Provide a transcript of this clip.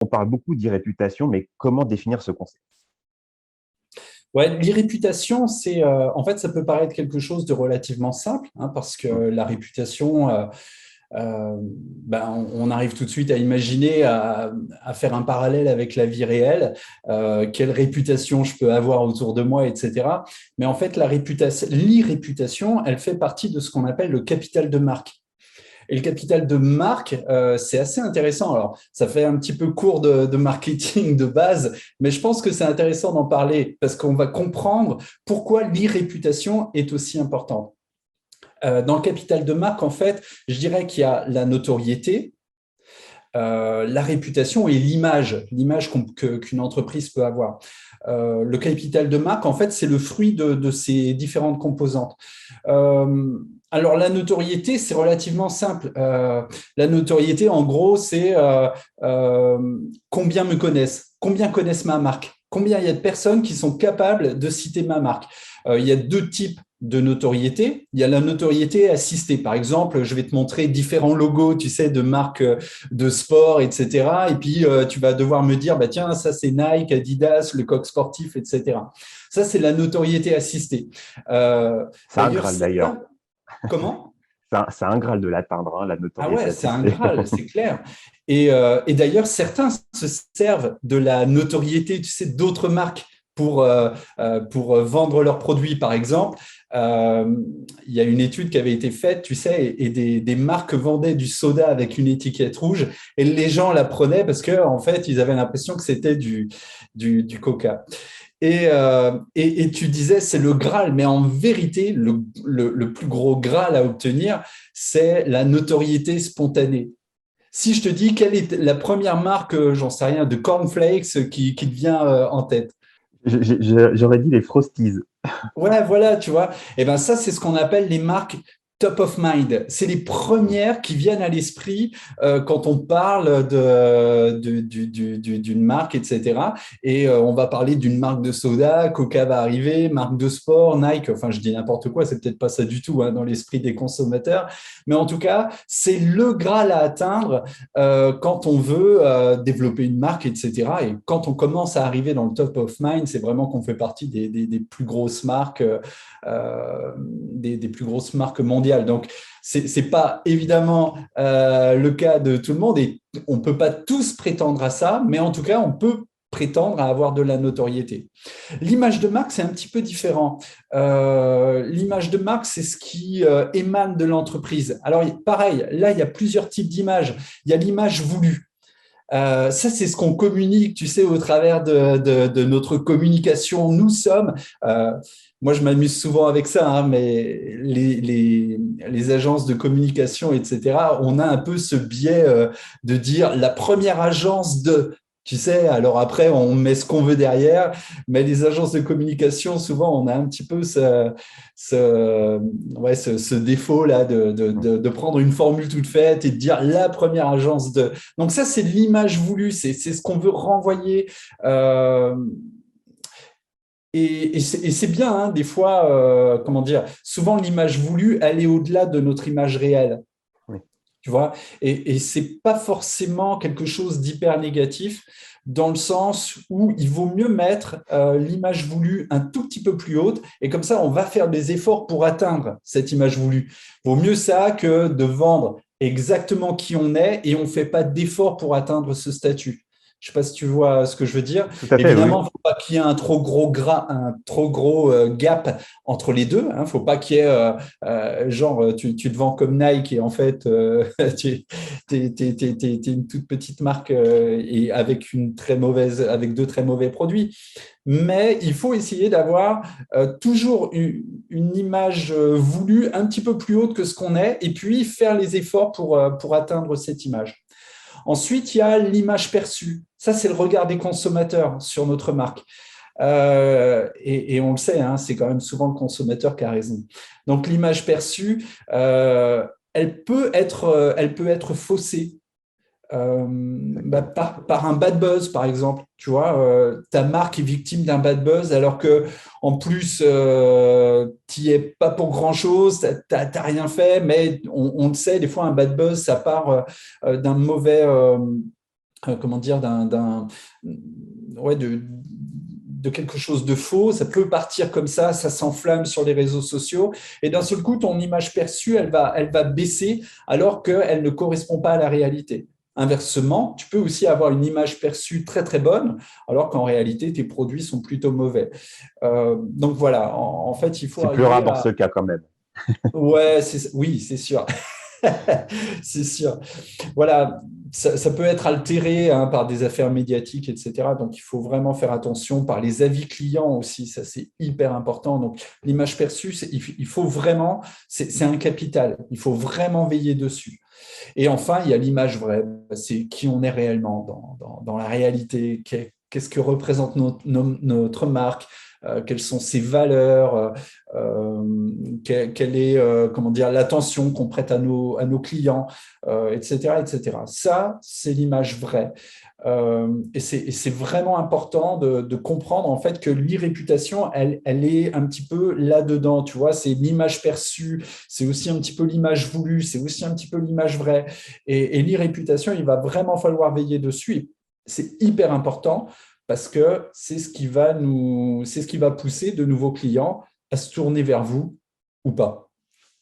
On parle beaucoup d'e-réputation, mais comment définir ce concept? Ouais, l'irréputation, en fait, ça peut paraître quelque chose de relativement simple, hein, parce que Mmh. la réputation, on arrive tout de suite à imaginer, à faire un parallèle avec la vie réelle, quelle réputation je peux avoir autour de moi, etc. Mais en fait, l'irréputation, elle fait partie de ce qu'on appelle le capital de marque. Et le capital de marque, c'est assez intéressant. Alors, ça fait un petit peu cours de marketing de base, mais je pense que c'est intéressant d'en parler parce qu'on va comprendre pourquoi l'irréputation est aussi importante. Dans le capital de marque, en fait, je dirais qu'il y a la notoriété, la réputation et l'image qu'une entreprise peut avoir. Le capital de marque, en fait, c'est le fruit de ces différentes composantes. Alors, la notoriété, c'est relativement simple. La notoriété, en gros, c'est combien me connaissent, combien connaissent ma marque, combien il y a de personnes qui sont capables de citer ma marque. Il y a deux types de notoriété. Il y a la notoriété assistée. Par exemple, je vais te montrer différents logos, tu sais, de marques de sport, etc. Et puis, tu vas devoir me dire, bah, tiens, ça, c'est Nike, Adidas, le coq sportif, etc. Ça, c'est la notoriété assistée. C'est un D'ailleurs, Graal d'ailleurs. certains… Comment? C'est un Graal de l'atteindre, hein, la Ah notoriété ouais, c'est un assistée. Graal, c'est clair. Et d'ailleurs, certains se servent de la notoriété, tu sais, d'autres marques pour vendre leurs produits. Par exemple, euh, il y a une étude qui avait été faite, tu sais, et des marques vendaient du soda avec une étiquette rouge, et les gens la prenaient parce que, en fait, ils avaient l'impression que c'était du Coca. Et tu disais, c'est le Graal, mais en vérité, le plus gros Graal à obtenir, c'est la notoriété spontanée. Si je te dis quelle est la première marque, j'en sais rien, de cornflakes qui te vient en tête. J'aurais dit les Frosties. Ouais, voilà, tu vois. Et ben ça, c'est ce qu'on appelle les marques top of mind. C'est les Mmh. premières qui viennent à l'esprit quand on parle d'une marque, etc. Et on va parler d'une marque de soda, Coca va arriver, marque de sport, Nike. Enfin, je dis n'importe quoi, c'est peut-être pas ça du tout, hein, dans l'esprit des consommateurs. Mais en tout cas, c'est le Graal à atteindre quand on veut développer une marque, etc. Et quand on commence à arriver dans le top of mind, c'est vraiment qu'on fait partie des plus grosses marques, des plus grosses marques mondiales. Donc, c'est pas évidemment le cas de tout le monde et on ne peut pas tous prétendre à ça, mais en tout cas, on peut prétendre à avoir de la notoriété. L'image de marque, c'est un petit peu différent. L'image de marque, c'est ce qui émane de l'entreprise. Alors, pareil, là, il y a plusieurs types d'images. Il y a l'image voulue. Ça, c'est ce qu'on communique, tu sais, au travers de notre communication. Nous sommes, moi, je m'amuse souvent avec ça, hein, mais les agences de communication, etc., on a un peu ce biais de dire la première agence de… Tu sais, alors après, on met ce qu'on veut derrière, mais les agences de communication, souvent, on a un petit peu ce, ce défaut-là de prendre une formule toute faite et de dire la première agence de… Donc ça, c'est l'image voulue, c'est ce qu'on veut renvoyer. Euh, et c'est bien, hein, des fois, comment dire, souvent l'image voulue, elle est au-delà de notre image réelle, Oui. tu vois. Et c'est pas forcément quelque chose d'hyper négatif, dans le sens où il vaut mieux mettre l'image voulue un tout petit peu plus haute, et comme ça, on va faire des efforts pour atteindre cette image voulue. Vaut mieux ça que de vendre exactement qui on est, et on ne fait pas d'efforts pour atteindre ce statut. Je ne sais pas si tu vois ce que je veux dire. Tout à fait, oui. Évidemment, il ne faut pas qu'il y ait un trop gros gap entre les deux. Il ne faut pas qu'il y ait genre tu te vends comme Nike et en fait tu es une toute petite marque et avec avec deux très mauvais produits. Mais il faut essayer d'avoir toujours une image voulue un petit peu plus haute que ce qu'on est et puis faire les efforts pour atteindre cette image. Ensuite, il y a l'image perçue. Ça, c'est le regard des consommateurs sur notre marque. Et on le sait, hein, c'est quand même souvent le consommateur qui a raison. Donc, l'image perçue, elle peut être faussée Exactement. par un bad buzz, par exemple. Tu vois, ta marque est victime d'un bad buzz alors que, en plus, tu n'y es pas pour grand-chose, tu n'as rien fait, mais on le sait, des fois, un bad buzz, ça part d'un mauvais comment dire, ouais, de quelque chose de faux. Ça peut partir comme ça s'enflamme sur les réseaux sociaux, et d'un seul coup, ton image perçue, elle va baisser alors qu'elle ne correspond pas à la réalité. Inversement, tu peux aussi avoir une image perçue très très bonne, alors qu'en réalité, tes produits sont plutôt mauvais. Donc voilà, en fait, il faut C'est plus rare arriver dans à… ce cas quand même. Ouais, oui, c'est sûr. C'est sûr. Voilà, ça peut être altéré hein, par des affaires médiatiques, etc. Donc, il faut vraiment faire attention par les avis clients aussi. Ça, c'est hyper important. Donc, l'image perçue, il faut vraiment, c'est un capital. Il faut vraiment veiller dessus. Et enfin, il y a l'image vraie. C'est qui on est réellement dans la réalité. Qu'est-ce que représente notre marque, quelles sont ses valeurs, quelle est comment dire, l'attention qu'on prête à nos clients, etc., etc. Ça, c'est l'image vraie. Et c'est vraiment important de comprendre en fait que l'e-réputation, elle est un petit peu là-dedans, tu vois, c'est l'image perçue, c'est aussi un petit peu l'image voulue, c'est aussi un petit peu l'image vraie. Et l'e-réputation, il va vraiment falloir veiller dessus. C'est hyper important parce que c'est ce qui va pousser de nouveaux clients à se tourner vers vous ou pas.